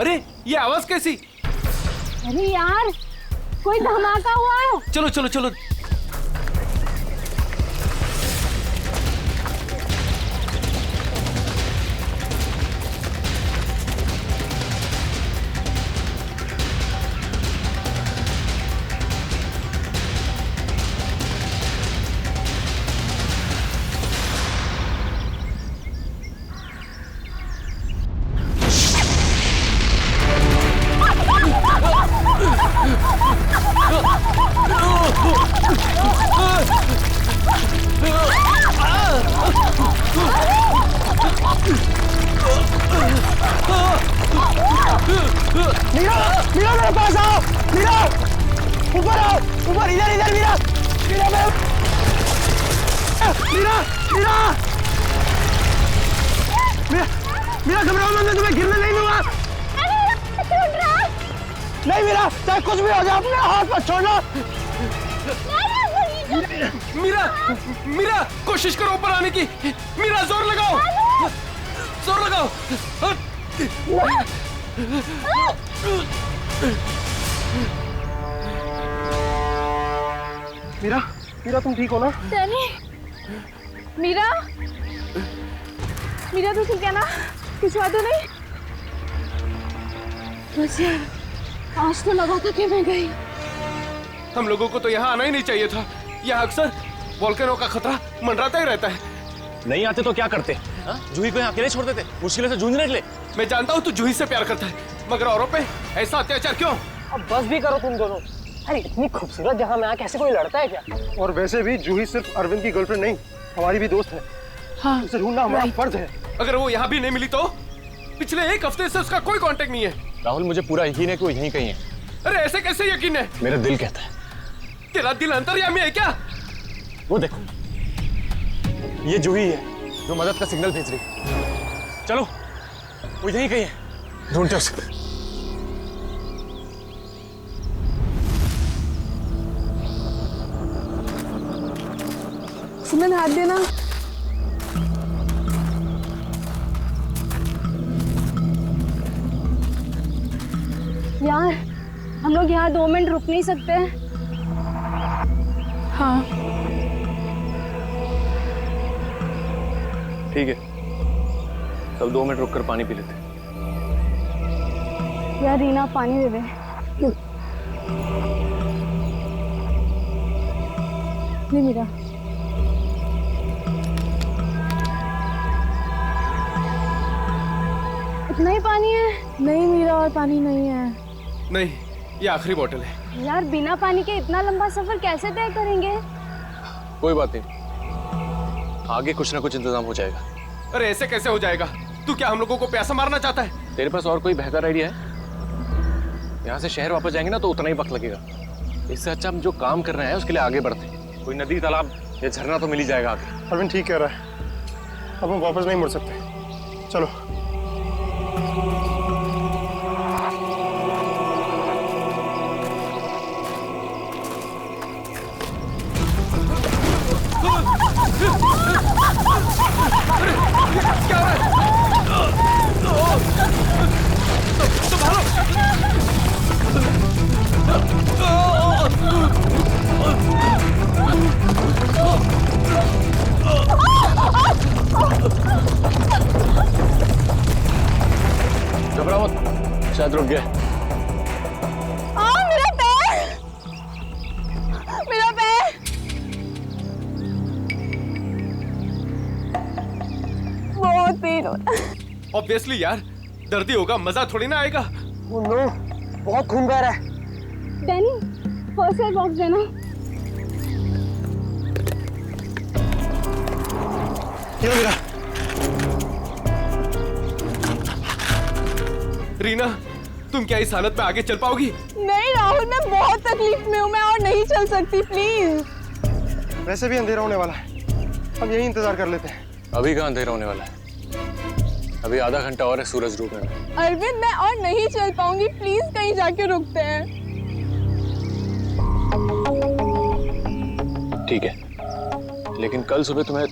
अरे ये आवाज कैसी? अरे यार कोई धमाका हुआ है। चलो चलो चलो। मीरा, मीरा मेरे पास आओ। मीरा ऊपर आओ, ऊपर इधर इधर। मीरा, मीरा मेरे, मीरा, मीरा, मीरा, मीरा घबराओ मत, मैं तुम्हें गिरने नहीं दूंगा। नहीं मीरा, चाहे कुछ भी हो जाए अपने हाथ मत छोड़ना। मीरा, मीरा कोशिश करो ऊपर आने की। मीरा जोर लगाओ, जोर लगाओ। मीरा, मीरा तुम ठीक हो ना? डैनी, मीरा, मीरा तो ठीक है ना? कुछ हुआ तो नहीं? बस यार, आज तो लगा था कि मैं गई। हम लोगों को तो यहाँ आना ही नहीं चाहिए था। यहाँ अक्सर वोल्केनो का खतरा मंडराता ही रहता है। नहीं आते तो क्या करते? जूही को यहाँ अकेले छोड़ देते, मुश्किलों से जूझने के लिए। मैं जानता हूँ तू जूही से प्यार करता है, मगर औरों पे ऐसा अत्याचार क्यों? अब बस भी करो तुम दोनों। अरे इतनी खूबसूरत जगह में कैसे कोई लड़ता है क्या? और वैसे भी जूही सिर्फ अरविंद की गर्लफ्रेंड नहीं, हमारी भी दोस्त है। हाँ, उसे ढूंढना हमारा फर्ज है। अगर वो यहाँ भी नहीं मिली तो? पिछले एक हफ्ते से उसका कोई कांटेक्ट नहीं है। राहुल मुझे पूरा यकीन है कि वो यहीं कहीं है। अरे ऐसे कैसे यकीन है? मेरा दिल कहता है। तेरा दिल अंतर्यामी है क्या? वो देखो, ये जूही है जो मदद का सिग्नल भेज रही है। चलो, वो यहीं कहीं है, ढूंढते उसे। सुमन हाथ देना। यार हम लोग यहाँ 2 मिनट रुक नहीं सकते? हाँ ठीक है, सब 2 मिनट रुक कर पानी पी लेते। यार रीना पानी दे दे। नहीं मीरा, इतना ही पानी है? नहीं मीरा, और पानी नहीं है। नहीं, ये आखिरी बोतल है। यार बिना पानी के इतना लंबा सफर कैसे तय करेंगे? कोई बात नहीं, आगे कुछ ना कुछ इंतजाम हो जाएगा। अरे ऐसे कैसे हो जाएगा? तू क्या हम लोगों को प्यासा मारना चाहता है? तेरे पास और कोई बेहतर आइडिया है? यहाँ से शहर वापस जाएंगे ना तो उतना ही वक्त लगेगा। इससे अच्छा हम जो काम कर रहे हैं उसके लिए आगे बढ़ते हैं। कोई नदी, तालाब या झरना तो मिल ही जाएगा आगे। अरविंद ठीक कह रहा है, अब हम वापस नहीं मुड़ सकते। चलो। क्या हो रहा है? घबराओ मत, शायद रुक गया। मेरा पैर, मेरा पैर। बहुत पेन हो रहा है। ऑब्वियसली यार, दर्दी होगा, मजा थोड़ी ना आएगा। ओह नो, बहुत खून बह रहा है। डैनी, फर्स्ट एड बॉक्स देना। ये मेरा। रीना, तुम क्या इस हालत में आगे चल पाओगी? नहीं राहुल, मैं बहुत तकलीफ में हूँ, मैं और नहीं चल सकती, प्लीज। वैसे भी अंधेरा होने वाला है, अब यही इंतजार कर लेते हैं। अभी कहाँ अंधेरा होने वाला है? अभी आधा घंटा और है सूरज डूबने में। अरविंद, मैं और नहीं चल पाऊंगी, प्लीज कहीं जाके रुकते हैं। ठीक है, लेकिन कल सुबह तुम्हें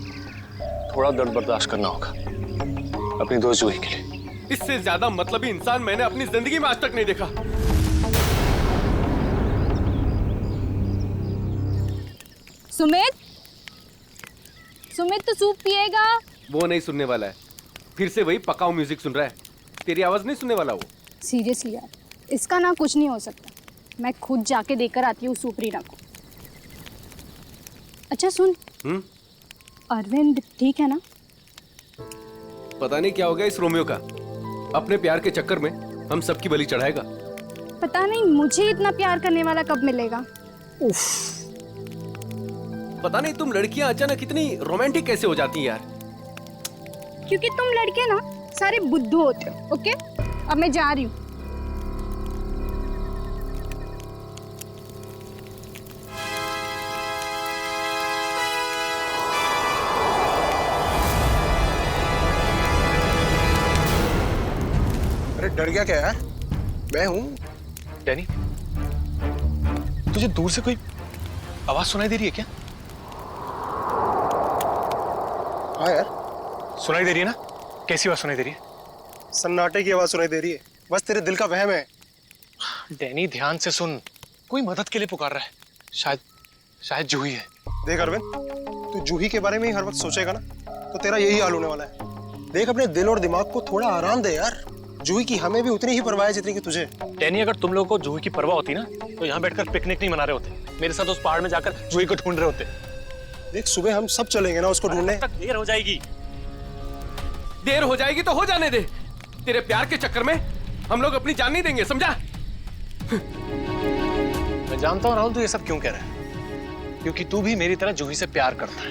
थोड़ा दर्द बर्दाश्त करना होगा अपनी दोस्त जूही के लिए। इससे ज्यादा मतलबी इंसान मैंने अपनी जिंदगी में आज तक नहीं देखा। सुमित, सुमित तो सूप पिएगा? वो नहीं सुनने वाला है, फिर से वही पकाऊ म्यूजिक सुन रहा है। तेरी आवाज नहीं सुनने वाला वो। सीरियसली यार, इसका ना कुछ नहीं हो सकता। मैं खुद जाके देकर आती हूँ सूप रीना को। अच्छा सुन, अरविंद ठीक है ना? पता नहीं क्या हो गया इस रोमियो का, अपने प्यार के चक्कर में हम सबकी बलि चढ़ाएगा। पता नहीं मुझे इतना प्यार करने वाला कब मिलेगा। उफ, पता नहीं तुम लड़कियां अचानक इतनी रोमांटिक कैसे हो जाती हैं यार। क्योंकि तुम लड़के ना सारे बुद्धू होते हो। ओके, अब मैं जा रही हूँ। अरे डर गया क्या यार? मैं हूँ। डैनी, तुझे दूर से कोई आवाज सुनाई दे रही है क्या? हाँ यार, सुनाई दे रही है ना? कैसी आवाज सुनाई दे रही है? सन्नाटे की आवाज सुनाई दे रही है। बस तेरे दिल का वहम है। डैनी ध्यान से सुन, कोई मदद के लिए पुकार रहा है। शायद जूही है। देख अरविंद, तू जूही के बारे में ही हर वक्त सोचेगा ना तो तेरा यही हाल होने वाला है। देख, अपने दिल और दिमाग को थोड़ा आराम दे यार। जूही की हमें भी उतनी ही परवाह है जितनी की तुझे। डैनी, अगर तुम लोगों को जूही की परवाह होती ना तो यहाँ बैठकर पिकनिक नहीं मना रहे होते, मेरे साथ उस पहाड़ में जाकर जूही को ढूंढ रहे होते। देख, सुबह हम सब चलेंगे ना उसको ढूंढने। तक देर हो जाएगी। देर हो जाएगी तो हो जाने दे। तेरे प्यार के चक्कर में हम लोग अपनी जान नहीं देंगे, समझा? मैं जानता हूँ राहुल, तू ये सब क्यों कह रहा है, क्योंकि तू भी मेरी तरह जूही से प्यार करता है,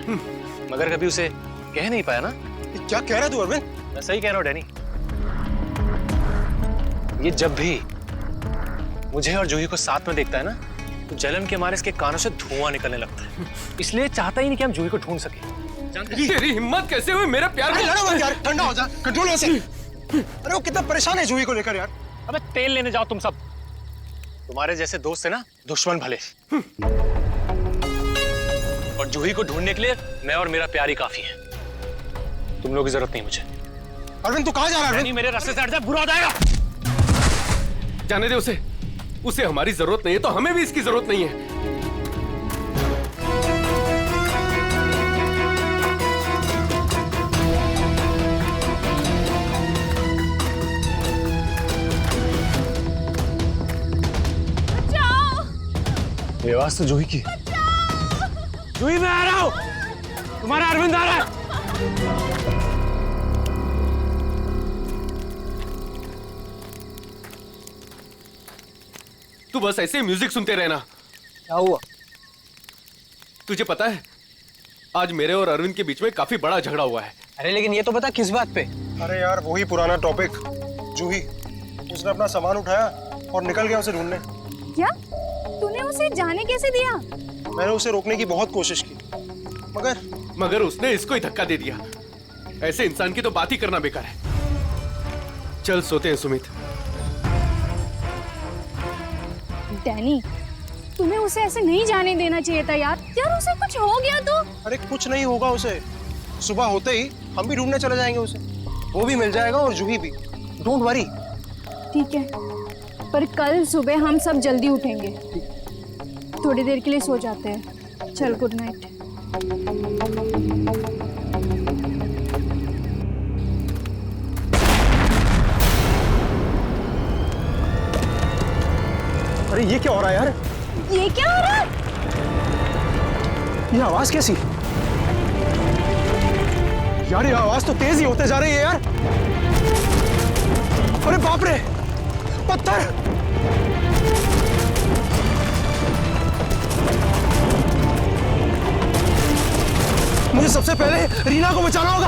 मगर कभी उसे कह नहीं पाया ना। क्या कह रहा है तू अरविंद? मैं सही कह रहा हूँ डैनी। ये जब भी मुझे और जूही को साथ में देखता है ना तो जलन के मारे इसके कानों से धुआं निकलने लगता है, इसलिए चाहता ही नहीं कि हम जूही को ढूंढ सके। तेरी हिम्मत कैसे हुई मेरे प्यार अरे को? लड़ो मत यार, ठंडा हो जा, कंट्रोल हो से। अरे वो कितना परेशान है जूही को लेकर यार। अबे तेल लेने जाओ तुम सब, तुम्हारे जैसे दोस्त है ना दुश्मन भले। और जूही को ढूंढने के लिए मैं और मेरा प्यार ही काफी है, तुम लोगों की जरूरत नहीं मुझे। अरविंद तू कहाँ जा रहा है? नहीं, मेरे रास्ते से हट जा, बुरा हो जाएगा। जाने दे उसे हमारी जरूरत नहीं है तो हमें भी इसकी जरूरत नहीं है। ये आवाज तो जूही की। जूही, मैं आ रहा हूं, तुम्हारा अरविंद आ रहा है। तू बस ऐसे म्यूजिक सुनते रहना। क्या हुआ? तुझे पता है आज मेरे और अरविंद के बीच में काफी बड़ा झगड़ा हुआ है। अरे लेकिन ये तो बता किस बात पे? अरे यार, वही पुराना टॉपिक। जूही, उसने अपना सामान उठाया और निकल गया उसे ढूंढने। क्या? तूने उसे जाने कैसे दिया? मैंने उसे रोकने की बहुत कोशिश की, मगर उसने इसको ही धक्का दे दिया। ऐसे इंसान की तो बात ही करना बेकार है। चल सोते हैं सुमित। डैनी, तुम्हें उसे ऐसे नहीं जाने देना चाहिए था यार। यार उसे कुछ हो गया तो? अरे कुछ नहीं होगा उसे। सुबह होते ही हम भी ढूंढने चले जाएंगे उसे। वो भी मिल जाएगा और जूही भी। Don't worry. ठीक है, पर कल सुबह हम सब जल्दी उठेंगे। थोड़ी देर के लिए सो जाते हैं। चल, गुड नाइट। अरे ये क्या हो रहा है यार? ये क्या हो रहा है? ये आवाज कैसी? यार ये आवाज तो तेज ही होते जा रही है यार। अरे बाप रे, पत्थर! मुझे सबसे पहले रीना को बचाना होगा।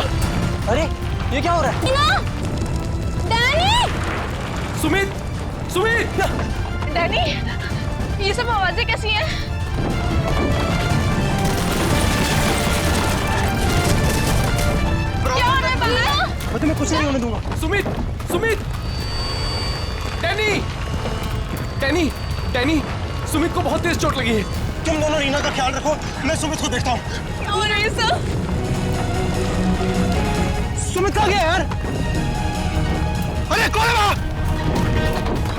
अरे ये क्या हो रहा है? डैनी! सुमित, सुमित! डैनी, ये सब आवाजें कैसी हैं? क्या हो रहा है बाहर? मैं तुम्हें कुछ नहीं होने दूंगा। Sumit, Sumit! Danny! Danny, Danny, Sumit को बहुत तेज चोट लगी है। तुम दोनों रीना का ख्याल रखो, मैं सुमित को देखता हूँ। क्या हो रहा है सब? सुमित कहाँ गया यार? अरे कौन है वहां?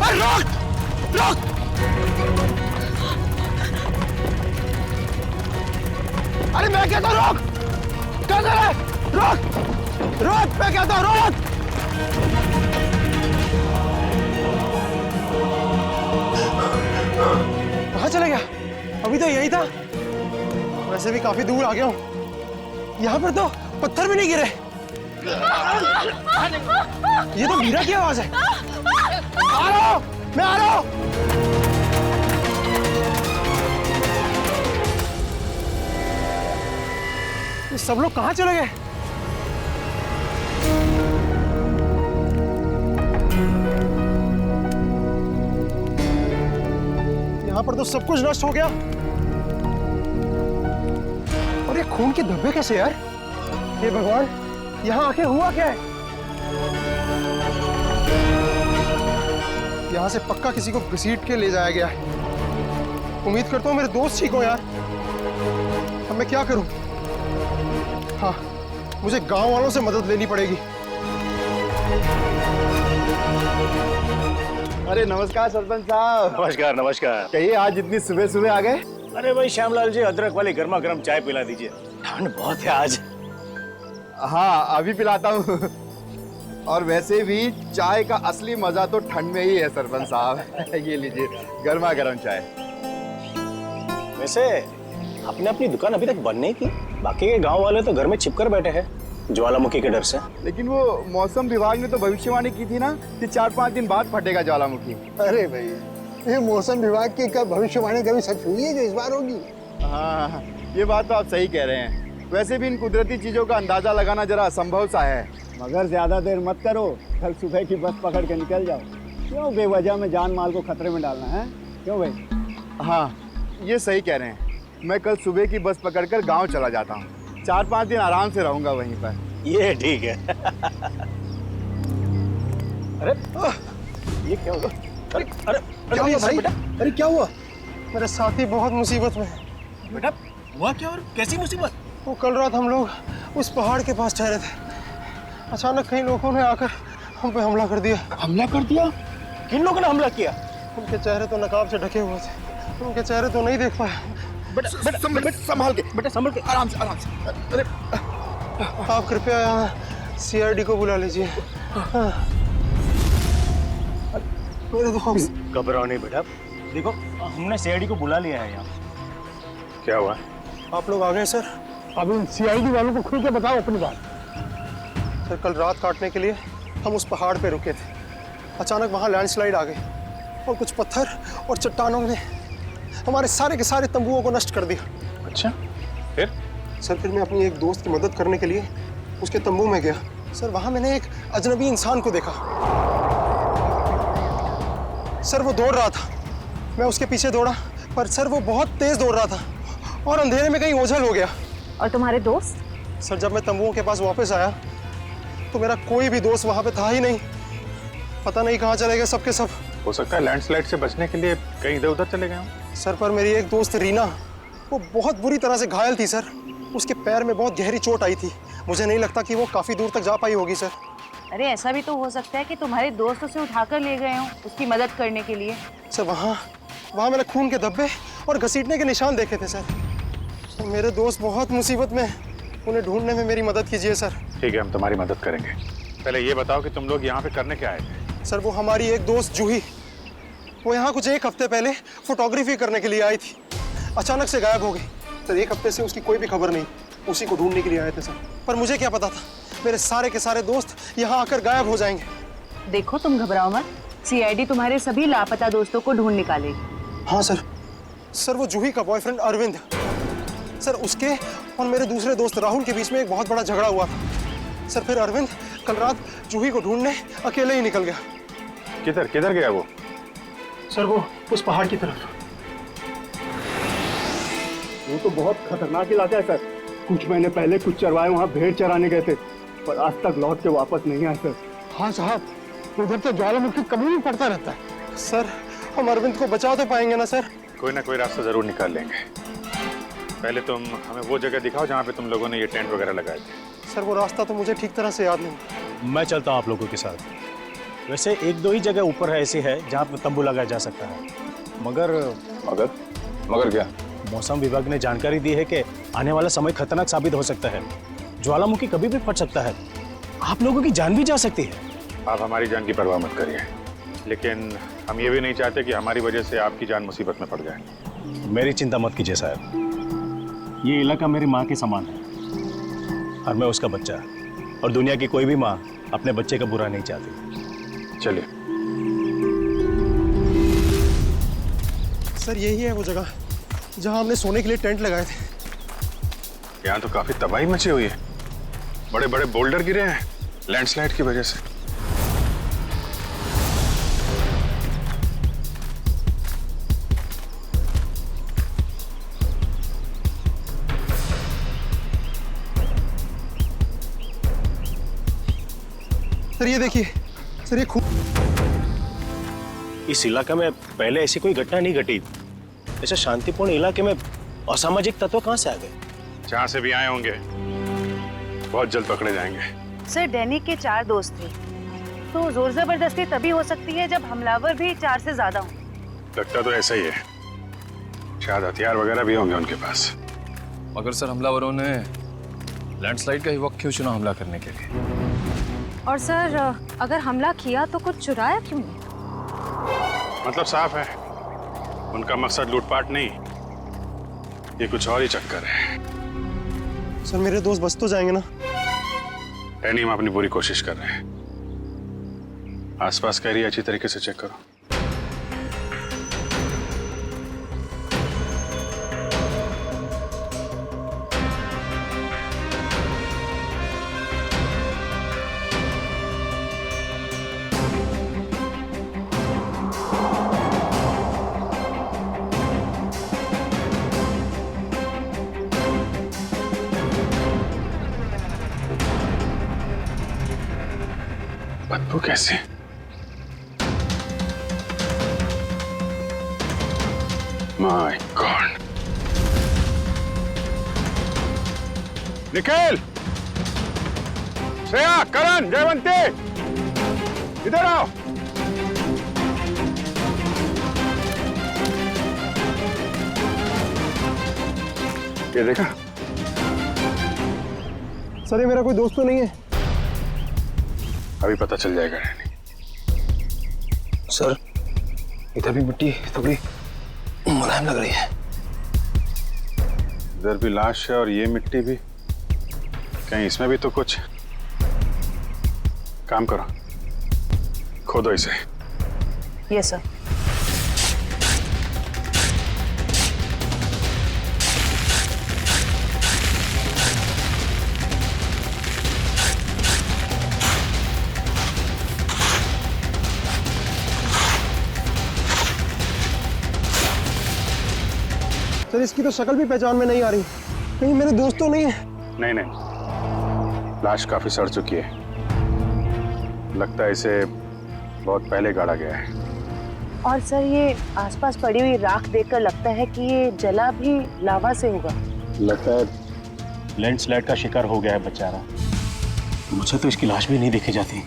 अरे रोक रोक! अरे मैं कहता हूं रोक! कैसे है? रोक रोक! मैं कहता हूं रोक! कहाँ चले गया? अभी तो यही था। वैसे भी काफी दूर आ गया हूँ। यहाँ पर तो पत्थर भी नहीं गिरे। ये तो मीरा की आवाज है। आ रहा हूँ, मैं आ रहा हूँ। ये सब लोग कहाँ चले गए? यहाँ पर तो सब कुछ नष्ट हो गया। और ये खून के धब्बे कैसे यार? हे भगवान, यहाँ आके हुआ क्या है? यहाँ से पक्का किसी को घसीट के ले जाया गया है। उम्मीद करता हूँ मेरे दोस्त ठीक हो यार। अब मैं क्या करूँ? हाँ, मुझे गांव वालों से मदद लेनी पड़ेगी। अरे नमस्कार सरपंच साहब। नमस्कार नमस्कार। कहिए, आज इतनी सुबह सुबह आ गए? अरे भाई श्यामलाल जी, अदरक वाली गर्मा गर्म चाय पिला दीजिए, ठंड बहुत है आज। हाँ, अभी पिलाता हूँ। और वैसे भी चाय का असली मजा तो ठंड में ही है सरपंच साहब। ये लीजिए गर्मा गर्म चाय। वैसे आपने अपनी दुकान अभी तक बंद नहीं की? बाकी के गांव वाले तो घर में छिपकर बैठे हैं ज्वालामुखी के डर से। लेकिन वो मौसम विभाग ने तो भविष्यवाणी की थी ना कि 4-5 दिन बाद फटेगा ज्वालामुखी। अरे भाई, ये मौसम विभाग की क्या भविष्यवाणी कभी सच हुई है जो इस बार होगी? हाँ, ये बात तो आप सही कह रहे हैं। वैसे भी इन कुदरती चीजों का अंदाजा लगाना जरा असंभव सा है। मगर ज्यादा देर मत करो, कल सुबह की बस पकड़ के निकल जाओ। क्यों बेवजह में जान माल को खतरे में डालना है? क्यों भाई? हाँ, ये सही कह रहे हैं। मैं कल सुबह की बस पकड़कर गांव चला जाता हूँ। 4-5 दिन आराम से रहूंगा वहीं पर। ये ठीक है। अरे ये क्या हुआ? अरे अरे क्या हुआ भाई? अरे क्या हुआ? मेरे साथी बहुत मुसीबत में है। बेटा हुआ क्या और कैसी मुसीबत? वो कल रात हम लोग उस पहाड़ के पास ठहरे थे। अचानक कई लोगों ने आकर हम पे हमला कर दिया। हमला कर दिया? किन लोगों ने हमला किया? उनके चेहरे तो नकाब से ढके हुए थे। उनके चेहरे तो नहीं देख पाया। बेटा संभाल के, आराम से। अरे आप कृपया यहाँ सीआईडी को बुला लीजिए। हाँ। मेरे दोस्त। घबराओ नहीं बेटा, देखो हमने सीआईडी को बुला लिया है यहाँ। क्या हुआ? आप लोग आ गए सर? अब इन सीआईडी वालों को खुल के बताओ अपनी बात। सर, कल रात काटने के लिए हम उस पहाड़ पे रुके थे। अचानक वहाँ लैंडस्लाइड आ गई और कुछ पत्थर और चट्टानों ने हमारे सारे के सारे तंबुओं को नष्ट कर दिया। अच्छा, फिर? सर, फिर मैं अपनी एक दोस्त की मदद करने के लिए उसके तंबू में गया। सर, वहाँ मैंने एक अजनबी इंसान को देखा। सर, वो दौड़ रहा था। मैं उसके पीछे दौड़ा, पर सर वो बहुत तेज दौड़ रहा था और अंधेरे में कहीं ओझल हो गया। और तुम्हारे दोस्त? सर, जब मैं तंबुओं के पास वापस आया तो मेरा कोई भी दोस्त वहाँ पे था ही नहीं। पता नहीं कहाँ चले गए सबके सब। हो सकता है लैंडस्लाइड से बचने के लिए कहीं इधर उधर चले गए हों। सर, पर मेरी एक दोस्त रीना, वो बहुत बुरी तरह से घायल थी सर। उसके पैर में बहुत गहरी चोट आई थी। मुझे नहीं लगता कि वो काफी दूर तक जा पाई होगी सर। अरे ऐसा भी तो हो सकता है कि तुम्हारे दोस्त उसे उठाकर ले गए हों उसकी मदद करने के लिए। सर, वहाँ मैंने खून के धब्बे और घसीटने के निशान देखे थे सर। मेरे दोस्त बहुत मुसीबत में हैं। उन्हें ढूंढने में मेरी मदद कीजिए सर। ठीक है, हम तुम्हारी मदद करेंगे। पहले ये बताओ कि तुम लोग यहाँ पे करने क्या आए थे? सर, वो हमारी एक दोस्त जूही, वो यहाँ कुछ 1 हफ्ते पहले फोटोग्राफी करने के लिए आई थी। अचानक से गायब हो गई। सर, 1 हफ्ते से उसकी कोई भी खबर नहीं। उसी को ढूंढने के लिए आए थे सर। पर मुझे क्या पता था मेरे सारे के सारे दोस्त यहाँ आकर गायब हो जाएंगे। देखो तुम घबराओ मत, सीआईडी तुम्हारे सभी लापता दोस्तों को ढूंढ निकालेगी। हाँ सर। सर, वो जूही का बॉयफ्रेंड अरविंद, सर उसके और मेरे दूसरे दोस्त राहुल के बीच में एक बहुत बड़ा झगड़ा हुआ था। सर, फिर अरविंद कल रात जूही को ढूंढने अकेले ही निकल गया। किधर गया वो? सर, वो उस पहाड़ की तरफ। वो तो बहुत खतरनाक इलाका है सर। कुछ महीने पहले कुछ चरवाए वहाँ भेड़ चराने गए थे, पर आज तक लौट के वापस नहीं आए सर। हाँ साहब, उधर तो ज्वालामुखी कभी भी पड़ता रहता है। सर, हम अरविंद को बचा तो पाएंगे ना सर? कोई ना कोई रास्ता जरूर निकाल लेंगे। पहले तुम हमें वो जगह दिखाओ जहाँ पे तुम लोगों ने ये टेंट वगैरह लगाए थे। सर, वो रास्ता तो मुझे ठीक तरह से याद नहीं। मैं चलता हूँ आप लोगों के साथ। वैसे एक दो ही जगह ऊपर है ऐसी है जहाँ पे तंबू लगाया जा सकता है, मगर मगर मगर क्या? मौसम विभाग ने जानकारी दी है कि आने वाला समय खतरनाक साबित हो सकता है। ज्वालामुखी कभी भी फट सकता है, आप लोगों की जान भी जा सकती है। आप हमारी जान की परवाह मत करिए, लेकिन हम ये भी नहीं चाहते कि हमारी वजह से आपकी जान मुसीबत में पड़ जाए। मेरी चिंता मत कीजिए साहब, ये इलाका मेरी माँ के समान है और मैं उसका बच्चा, और दुनिया की कोई भी माँ अपने बच्चे का बुरा नहीं चाहती। चलिए। सर यही है वो जगह जहां हमने सोने के लिए टेंट लगाए थे। यहाँ तो काफी तबाही मची हुई है, बड़े बड़े बोल्डर गिरे हैं लैंडस्लाइड की वजह से। सर ये देखिए, सर ये खून। इस इलाके में पहले ऐसी कोई घटना नहीं घटी। ऐसे शांतिपूर्ण इलाके में असामाजिक तत्व कहाँ से आ गए? जहाँ से भी आए होंगे बहुत जल्द पकड़े जाएंगे। सर डैनी के 4 दोस्त थे, तो जोर जबरदस्ती तभी हो सकती है जब हमलावर भी 4 से ज्यादा हों। लगता तो ऐसा ही है, शायद हथियार वगैरह भी होंगे उनके पास। मगर सर हमलावरों ने लैंडस्लाइड का ही वक्त क्यों चुना हमला करने के लिए? और सर अगर हमला किया तो कुछ चुराया क्यों नहीं? मतलब साफ है, उनका मकसद लूटपाट नहीं, ये कुछ और ही चक्कर है। सर मेरे दोस्त बच तो जाएंगे ना? डैनी, हम अपनी पूरी कोशिश कर रहे हैं। आसपास का एरिया अच्छी तरीके से चेक करो। बदबू कैसे? My god. निखिल, श्रेया, करण, जयवंती, इधर आओ। ये देखा? सर ये मेरा कोई दोस्त तो नहीं है? अभी पता चल जाएगा डैनी। सर इधर भी मिट्टी थोड़ी मुलायम लग रही है। इधर भी लाश है और ये मिट्टी भी, कहीं इसमें भी तो कुछ। काम करो, खोदो इसे। Yes sir. सर इसकी तो शक्ल भी पहचान में नहीं आ रही, कहीं मेरे दोस्त तो नहीं है? नहीं नहीं, लाश काफी सड़ चुकी है, लगता है इसे बहुत पहले गाड़ा गया है। और सर ये आसपास पड़ी हुई राख देखकर लगता है कि ये जला भी लावा से होगा। लगता है लैंडस्लाइड का शिकार हो गया है बेचारा। मुझे तो इसकी लाश भी नहीं देखी जाती।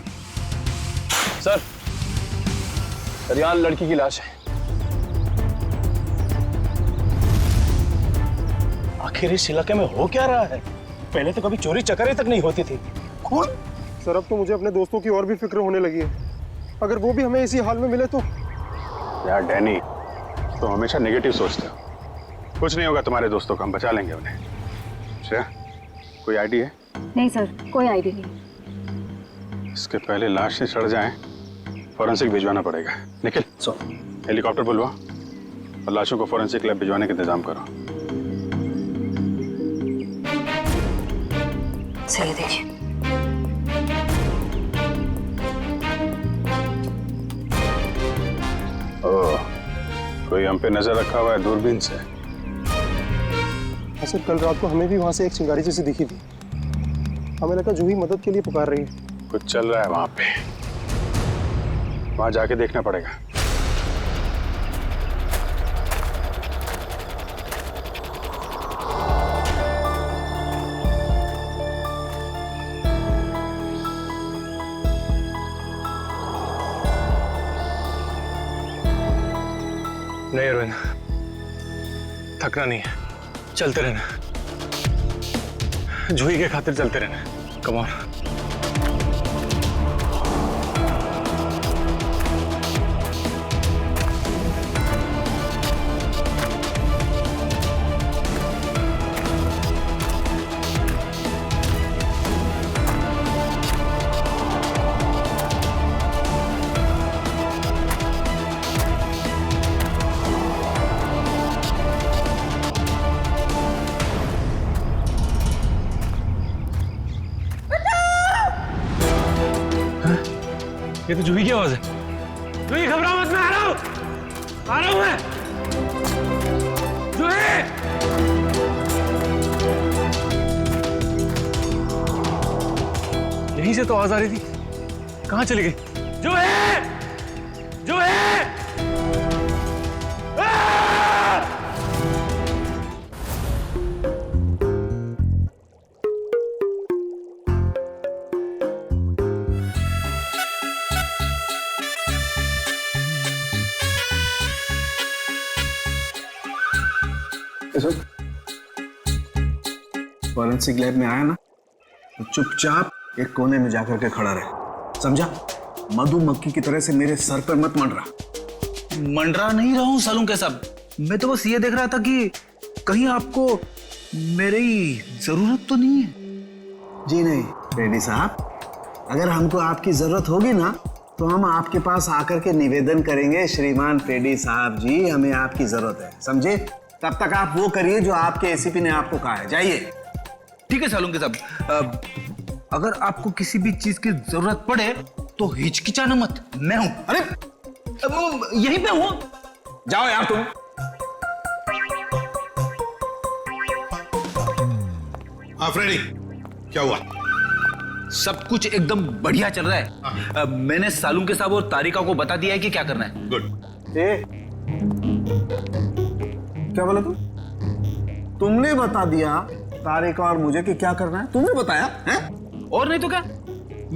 सर यहाँ लड़की की लाश है। आखिर इस इलाके में हो क्या रहा है? पहले तो कभी चोरी चकारी तक नहीं होती थी। खून? सर अब तो मुझे अपने दोस्तों की और भी फिक्र होने लगी है। अगर वो भी हमें इसी हाल में मिले तो? यार डैनी, तुम हमेशा नेगेटिव सोचते हो। कुछ नहीं होगा तुम्हारे दोस्तों को, हम बचा लेंगे उन्हें। श्रेया, कोई आईडी है? नहीं सर, कोई आईडी नहीं। इसके पहले लाश से सड़ जाए, फॉरेंसिक भिजवाना पड़ेगा। निखिल, हेलीकॉप्टर बुलवा और लाशों को फॉरेंसिक लैब भिजवाने का इंतजाम करो। सही देखिए। ओह, कोई हम पे नजर रखा हुआ है दूरबीन से। सर कल रात को हमें भी वहां से एक चिंगारी जैसी दिखी थी। हमें लगा जूही मदद के लिए पुकार रही है। कुछ चल रहा है वहां पे, वहां जाके देखना पड़ेगा। नहीं अरविंद, थकना नहीं है, चलते रहना, जूही के खातिर चलते रहना। Come on. ये तो जूही की आवाज है। जूही घबराओ मत, मैं आ रहा हूं मैं। जूही! यहीं से तो आवाज आ रही थी, कहां चली गई? जूही! जूही! फॉरेंसिक लैब में आया ना तो चुपचाप एक कोने में जाकर के खड़ा रहे, समझा? मधुमक्खी की तरह से मेरे सर पर मत मंडरा। मंडरा नहीं रहा हूँ सालून के साहब, मैं तो बस ये देख रहा था कि कहीं आपको मेरी जरूरत तो नहीं है। जी नहीं रेड्डी साहब, अगर हमको आपकी जरूरत होगी ना तो हम आपके पास आकर के निवेदन करेंगे, श्रीमान रेड्डी साहब जी हमें आपकी जरूरत है, समझे? तब तक आप वो करिए जो आपके एसीपी ने आपको कहा है, जाइए। ठीक है सालून के साहब, अगर आपको किसी भी चीज की जरूरत पड़े तो हिचकिचाना मत, मैं हूं। अरे यहीं पे हूं, जाओ यार तुम। हाँ फ्रेडी, क्या हुआ? सब कुछ एकदम बढ़िया चल रहा है। मैंने सालून के साहब और तारिका को बता दिया है कि क्या करना है। गुड। क्या बोला तुमने बता दिया तारिका और मुझे कि क्या करना है? तुमने बताया है? और नहीं तो क्या,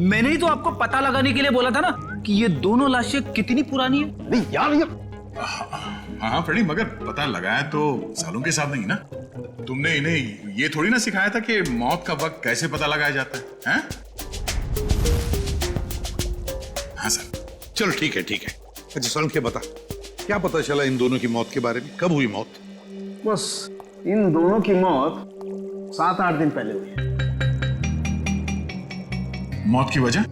मैंने ही तो आपको पता लगाने के लिए बोला था ना कि ये दोनों लाशें कितनी पुरानी है। नहीं यार ये हाँ फ्रेडी, मगर पता लगाया तो सालों के साथ नहीं ना। तुमने इन्हें ये थोड़ी ना सिखाया था कि मौत का वक्त कैसे पता लगाया जाता है, हैं? हाँ सर, चलो ठीक है। अच्छा सालों के बता, क्या पता चला इन दोनों की मौत के बारे में? कब हुई मौत? बस इन दोनों की मौत 7-8 दिन पहले हुई है। मौत की वजह?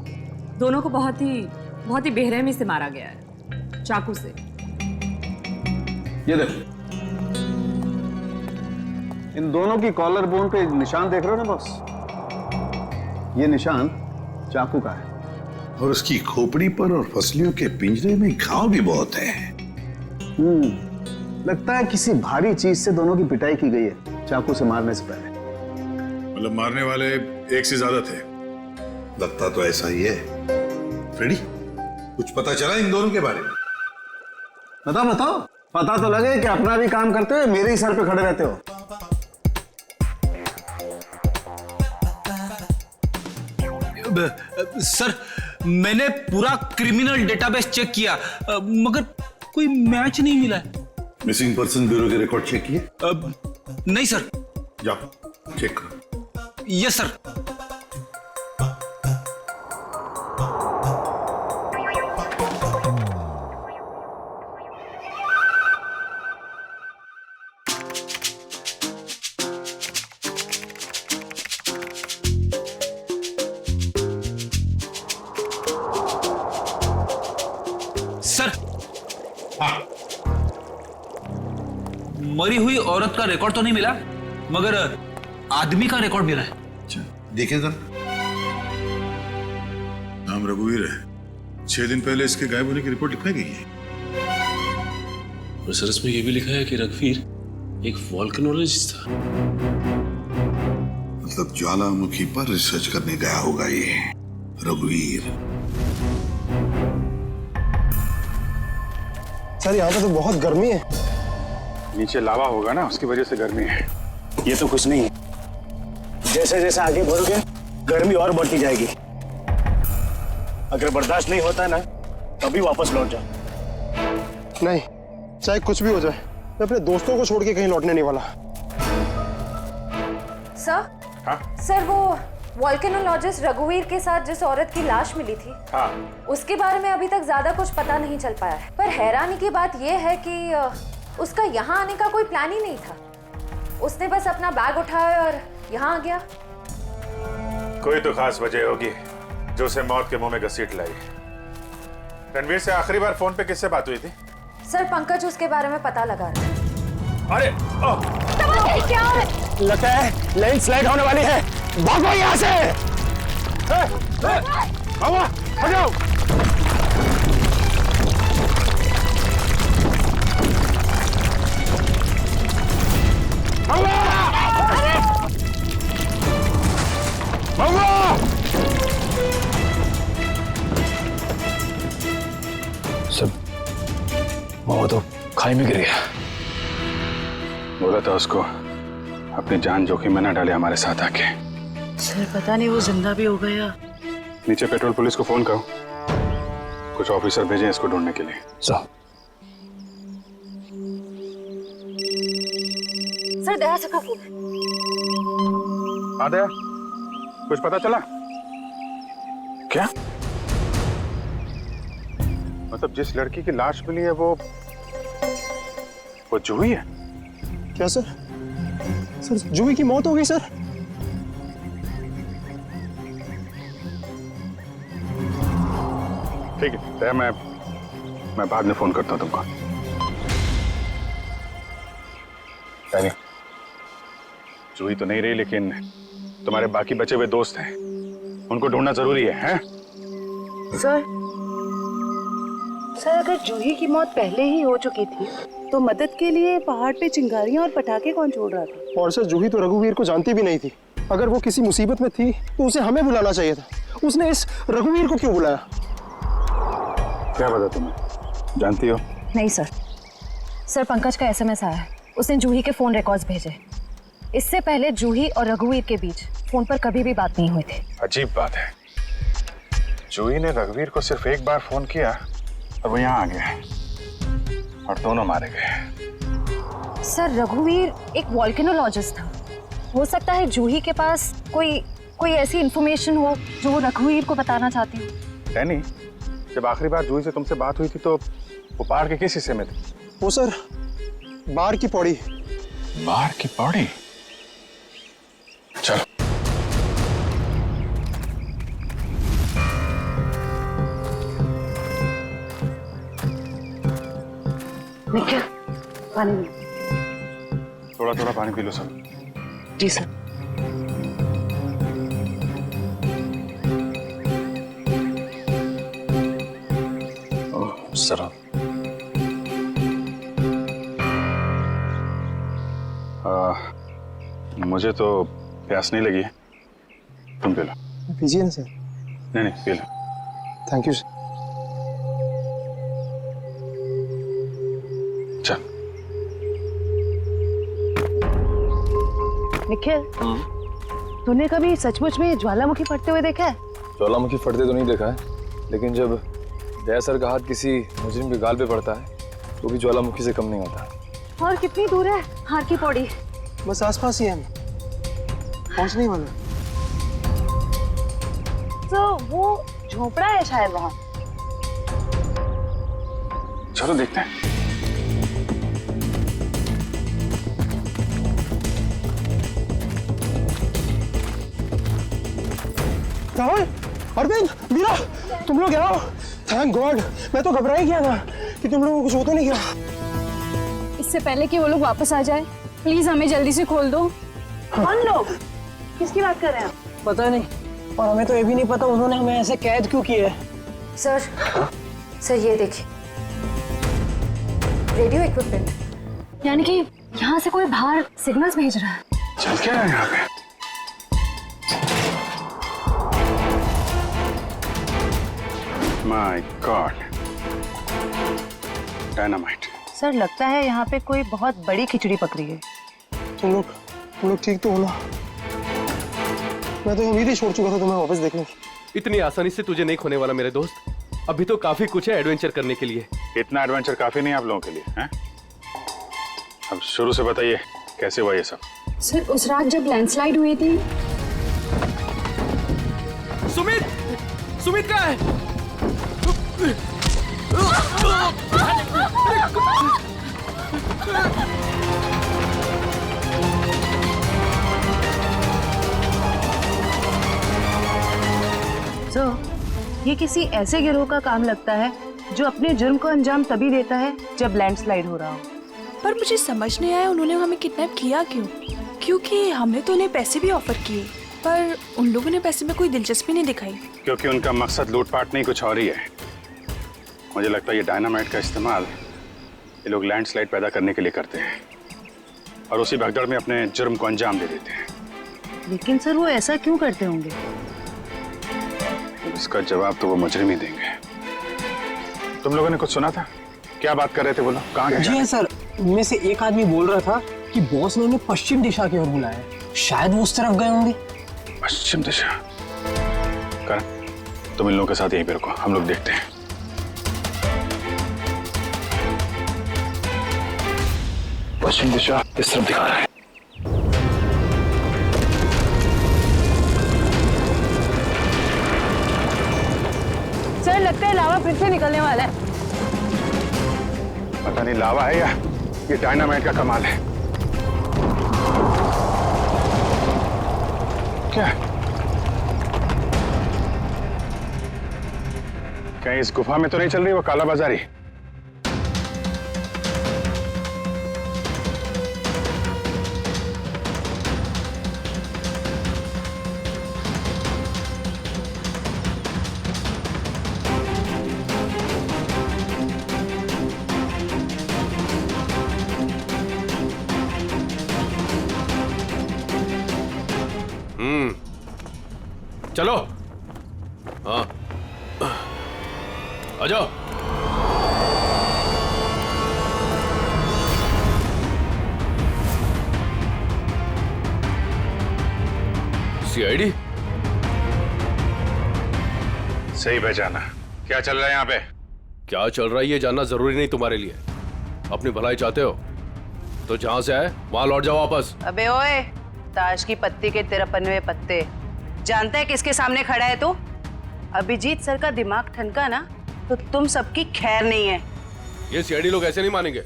दोनों को बहुत ही बेरहमी से मारा गया है, चाकू से। ये देखो, इन दोनों की कॉलर बोन पे निशान देख रहे हो ना बॉस? ये निशान चाकू का है। और उसकी खोपड़ी पर और फसलियों के पिंजरे में घाव भी बहुत है। लगता है किसी भारी चीज से दोनों की पिटाई की गई है चाकू से मारने से पहले। मतलब मारने वाले एक से ज्यादा थे? लगता तो ऐसा ही है। फ्रेडी, कुछ पता चला इन दोनों के बारे में? बताओ, पता तो लगे कि अपना भी काम करते हो, मेरे ही सर पे खड़े रहते हो। सर, मैंने पूरा क्रिमिनल डेटाबेस चेक किया, मगर कोई मैच नहीं मिला है। मिसिंग पर्सन ब्यूरो के रिकॉर्ड चेक किए? नहीं सर। जाओ चेक करो। Yes sir. सर, हाँ, मरी हुई औरत का रिकॉर्ड तो नहीं मिला, मगर आदमी का रिकॉर्ड मिला है। अच्छा देखिए सर। नाम रघुवीर है। 6 दिन पहले इसके गायब होने की रिपोर्ट लिखवाई गई है। और सर इसमें यह भी लिखा है कि रघुवीर एक वॉल्केनोलॉजिस्ट था। मतलब ज्वालामुखी पर रिसर्च करने गया होगा ये रघुवीर। सर यहाँ पे तो बहुत गर्मी है। नीचे लावा होगा ना, उसकी वजह से गर्मी है। ये तो कुछ नहीं है, जैसे जैसे आगे बढ़ोगे गर्मी और बढ़ती जाएगी। अगर बर्दाश्त नहीं होता है ना, तभी वापस लौट जाओ। नहीं, चाहे कुछ भी हो जाए, मैं अपने दोस्तों को छोड़ के कहीं लौटने नहीं वाला। सर, हाँ? सर वो वॉल्केनोलॉजिस्ट रघुवीर के साथ जिस औरत की लाश मिली थी, हाँ। उसके बारे में अभी तक ज्यादा कुछ पता नहीं चल पाया है। पर हैरानी की बात यह है कि उसका यहाँ आने का कोई प्लान ही नहीं था। उसने बस अपना बैग उठाया और यहाँ आ गया। कोई तो खास वजह होगी जो उसे मौत के मुंह में घसीट लाई। रणवीर से आखिरी बार फोन पे किससे बात हुई थी? सर पंकज उसके बारे में पता लगा रहा है। अरे क्या है? लगता है लैंडस्लाइड होने वाली है। भागो यहाँ से। हटाओ। सब मामा तो खाई में गिर गया। बोला था उसको अपनी जान जोखिम में न डाले हमारे साथ आके। सर पता नहीं वो जिंदा भी हो गया। नीचे पेट्रोल पुलिस को फोन करो, कुछ ऑफिसर भेजें इसको ढूंढने के लिए। सर दया से का फोन। हाँ दया, कुछ पता चला क्या? मतलब जिस लड़की की लाश मिली है वो जूही है? क्या सर? सर जूही की मौत हो गई सर? ठीक है दया, मैं बाद में फोन करता हूँ तुमको। यानी जूही तो नहीं रही, लेकिन तुम्हारे बाकी बचे हुए दोस्त हैं, उनको ढूंढना जरूरी है, हैं? सर अगर जूही की मौत पहले ही हो चुकी थी तो मदद के लिए पहाड़ पे चिंगारियां और पटाखे कौन छोड़ रहा था? और सर जूही तो रघुवीर को जानती भी नहीं थी। अगर वो किसी मुसीबत में थी तो उसे हमें बुलाना चाहिए था। उसने इस रघुवीर को क्यों बुलाया? क्या पता तुम्हें, जानती हो? नहीं सर। सर पंकज का एसएमएस आया है, उसने जूही के फोन रिकॉर्ड्स भेजे। इससे पहले जूही और रघुवीर के बीच फोन पर कभी भी बात नहीं हुई थी। अजीब बात है, जूही ने रघुवीर को सिर्फ एक बार फोन किया और वो यहाँ आ गया और दोनों मारे गए। सर रघुवीर एक वॉल्केनोलॉजिस्ट था। हो सकता है जूही के पास कोई ऐसी इंफॉर्मेशन हो जो वो रघुवीर को बताना चाहती हो। डैनी, जब आखिरी बार जूही से तुमसे बात हुई थी तो वो पहाड़ के किस हिस्से में थे? वो सर बाहर की पौड़ी। बाहर की पौड़ी? चलो। निखिल पानी थोड़ा थोड़ा पानी पी लो सब। जी सर। सर मुझे तो प्यास नहीं लगी है, तुम पी लो। पीजिए ना सर। नहीं P low. Thank you sir. चल। निखिल, तूने कभी सचमुच में ज्वालामुखी फटते हुए देखा है? ज्वालामुखी फटते तो नहीं देखा है, लेकिन जब दया सर का हाथ किसी मुजरिम के गाल पे पड़ता है तो भी ज्वालामुखी से कम नहीं होता। और कितनी दूर है हार की पौड़ी? बस आसपास ही है, पहुंचने ही वाला। तो वो झोपड़ा है शायद वहाँ। चलो देखते हैं। राहुल, अरविंद, मीरा, तुम लोग आओ। थैंक गॉड, मैं तो घबरा ही गया था कि तुम लोगों को कुछ हो तो नहीं गया। इससे पहले कि वो लोग वापस आ जाए, प्लीज हमें जल्दी से खोल दो। कौन लोग? किसकी बात कर रहे हैं? पता नहीं, और हमें तो ये भी नहीं पता उन्होंने हमें ऐसे कैद क्यों किया है। सर ये देखिए, रेडियो इक्विपमेंट। यानी कि यहाँ से कोई बाहर सिग्नल्स भेज रहा है। चल क्या है यहाँ पे? My God, dynamite. सर लगता है यहाँ पे कोई बहुत बड़ी खिचड़ी पकड़ी है। तुम लोग ठीक तो हो ना? मैं तो उम्मीद ही छोड़ चुका था तुम्हें वापस देखने की। इतनी आसानी से तुझे नहीं खोने वाला मेरे दोस्त। अभी तो काफी कुछ है एडवेंचर करने के लिए। इतना एडवेंचर काफी नहीं आप लोगों के लिए हैं? अब शुरू से बताइए कैसे हुआ ये सब? सर उस रात जब लैंडस्लाइड हुई थी। सुमित कहाँ है? ये किसी ऐसे गिरोह का काम लगता है जो अपने जुर्म को अंजाम तभी देता है जब लैंडस्लाइड हो रहा हो। पर मुझे समझ नहीं आया उन्होंने हमें किडनैप किया क्यों? क्योंकि हमने तो उन्हें पैसे भी ऑफर किए, पर उन लोगों ने पैसे में कोई दिलचस्पी नहीं दिखाई। क्योंकि उनका मकसद लूटपाट नहीं कुछ और ही है। मुझे लगता है ये डायनामाइट का इस्तेमाल ये लोग लैंडस्लाइड पैदा करने के लिए करते हैं और उसी भगदड़ में अपने जुर्म को अंजाम दे देते हैं। लेकिन सर वो ऐसा क्यों करते होंगे? इसका जवाब तो वो मुजरिम ही देंगे। तुम लोगों ने कुछ सुना था? क्या बात कर रहे थे बोलो? कहाँ गए? जी हाँ सर, उनमें से एक आदमी बोल रहा था कि बॉस ने उन्हें पश्चिम दिशा की ओर बुलाया, शायद वो उस तरफ गए होंगे। पश्चिम दिशा? करण, तुम इन लोगों के साथ यहीं पे रुको, हम लोग देखते हैं। पश्चिम दिशा इस तरफ दिखा रहा है। सर लगता है लावा फिर से निकलने वाला है। पता नहीं लावा है या ये डायनामाइट का कमाल है। क्या कहीं इस गुफा में तो नहीं चल रही वो काला बाजारी? चलो। हाँ आ जाओ। सीआईडी सही पहचाना। क्या चल रहा है यहाँ पे? क्या चल रहा है ये जानना जरूरी नहीं तुम्हारे लिए। अपनी भलाई चाहते हो तो जहां से आए वहां लौट जाओ वापस। अबे ओए, ताश की पत्ती के 53 पत्ते। जानता है किसके सामने खड़ा है तू? अभिजीत सर का दिमाग ठनका ना तो तुम सबकी खैर नहीं है। ये सीआईडी लोग ऐसे नहीं मानेंगे।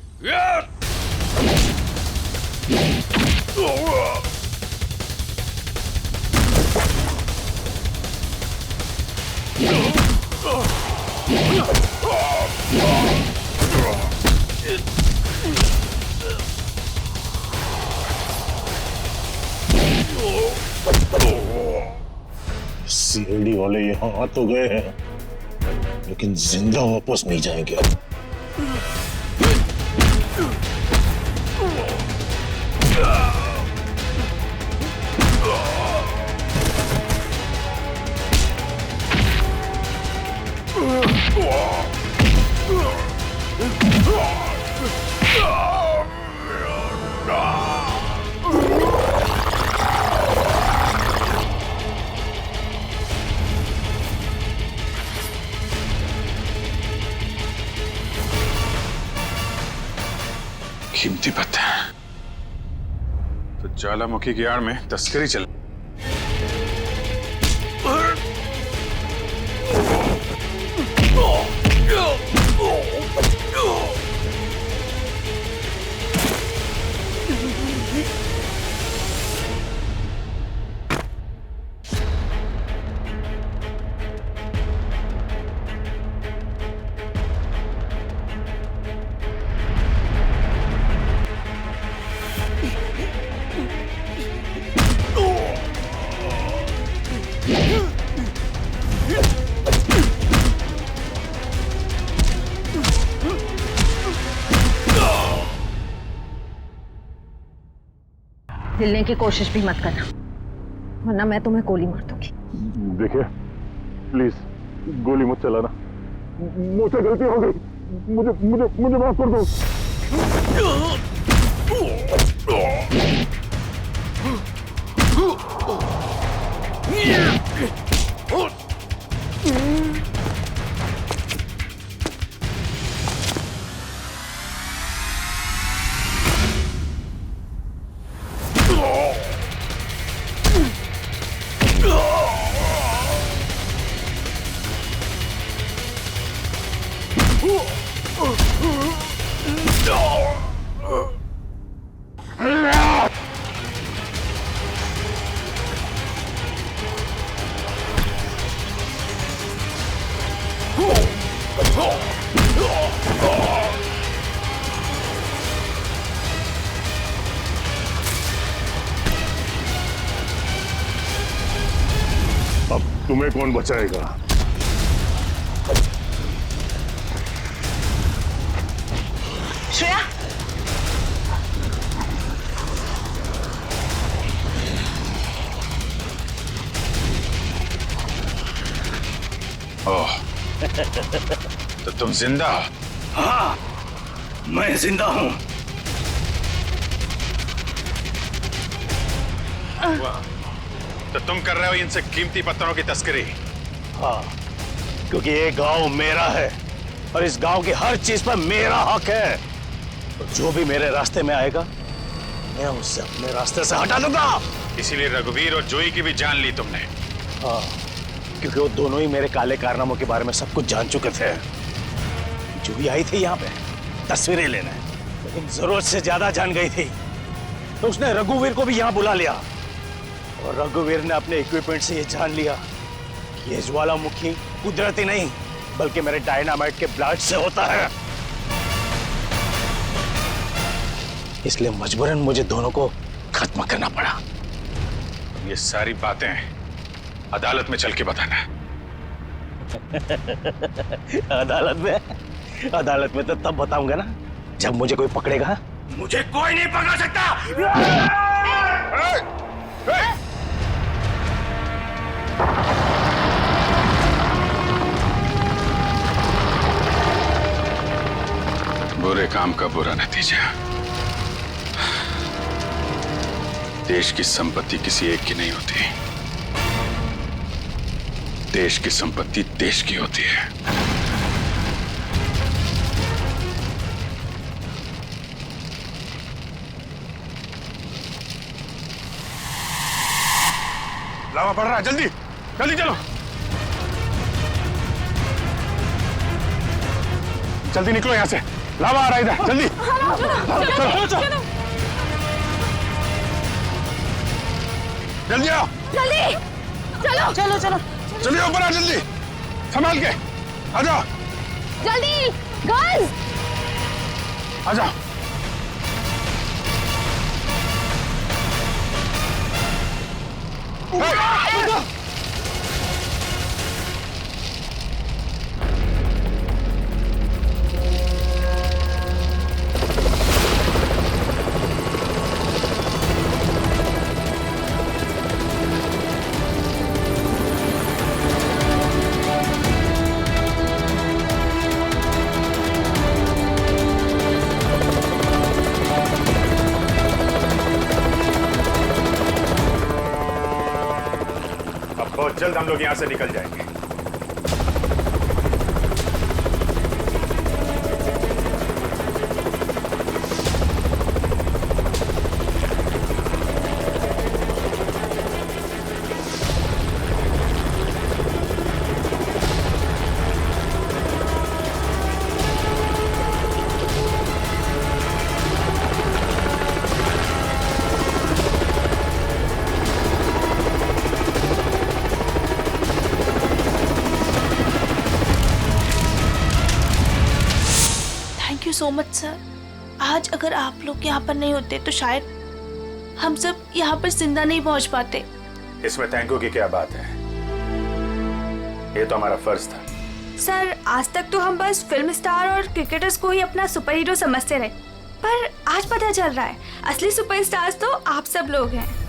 सीआईडी वाले यहाँ आ तो गए हैं लेकिन जिंदा वापस नहीं जाएंगे। कीमती पत्थर तो ज्वालामुखी की आड़ में तस्करी चल। हिलने की कोशिश भी मत करना वरना मैं तुम्हें गोली मार दूंगी। देखिए प्लीज गोली मत चलाना, मुझसे गलती हो गई, मुझे मुझे मुझे माफ कर दो। अब तुम्हें कौन बचाएगा? श्रेया, ओह, तो तुम जिंदा हो? हाँ, मैं जिंदा हूं। तो तुम कर रहे हो इनसे कीमती पत्थरों की तस्करी? हाँ, क्योंकि ये गांव मेरा है और इस गांव की हर चीज पर मेरा हक है। तो जो भी मेरे रास्ते में आएगा मैं उससे अपने रास्ते से हटा दूंगा। इसीलिए रघुवीर और जोई की भी जान ली तुमने? हाँ, क्योंकि वो दोनों ही मेरे काले कारनामों के बारे में सब कुछ जान चुके थे। जूही आई थी यहाँ पे तस्वीरें लेने, लेकिन जरूरत से ज्यादा जान गई थी, तो उसने रघुवीर को भी यहाँ बुला लिया और रघुवीर ने अपने इक्विपमेंट से ये जान लिया कि ये ज्वालामुखी कुदरती नहीं बल्कि मेरे डायनामाइट के ब्लास्ट से होता है। इसलिए मजबूरन मुझे दोनों को खत्म करना पड़ा। ये सारी बातें अदालत में चल के बताना। अदालत में तो तब बताऊंगा ना जब मुझे कोई पकड़ेगा। मुझे कोई नहीं पकड़ सकता। बुरे काम का बुरा नतीजा। देश की संपत्ति किसी एक की नहीं होती, देश की संपत्ति देश की होती है। लावा पड़ रहा है, जल्दी जल्दी चलो, जल्दी निकलो यहां से, लावा आ रहा है इधर, जल्दी चलो चलो जल्दी आओ, जल्दी चलो चलो चलो जल्दी ऊपर आ, जल्दी संभाल के आ जाओ, जल्दी गर्ल्स आ जाओ। बहुत जल्द हम लोग यहां से निकल जाएंगे। So much sir. आज अगर आप लोग यहाँ पर नहीं होते तो शायद हम सब यहाँ पर जिंदा नहीं पहुँच पाते। इसमें थैंक यू की क्या बात है, ये तो हमारा फर्ज था। सर आज तक तो हम बस फिल्म स्टार और क्रिकेटर्स को ही अपना सुपर हीरो समझते रहे, पर आज पता चल रहा है असली सुपरस्टार्स तो आप सब लोग हैं।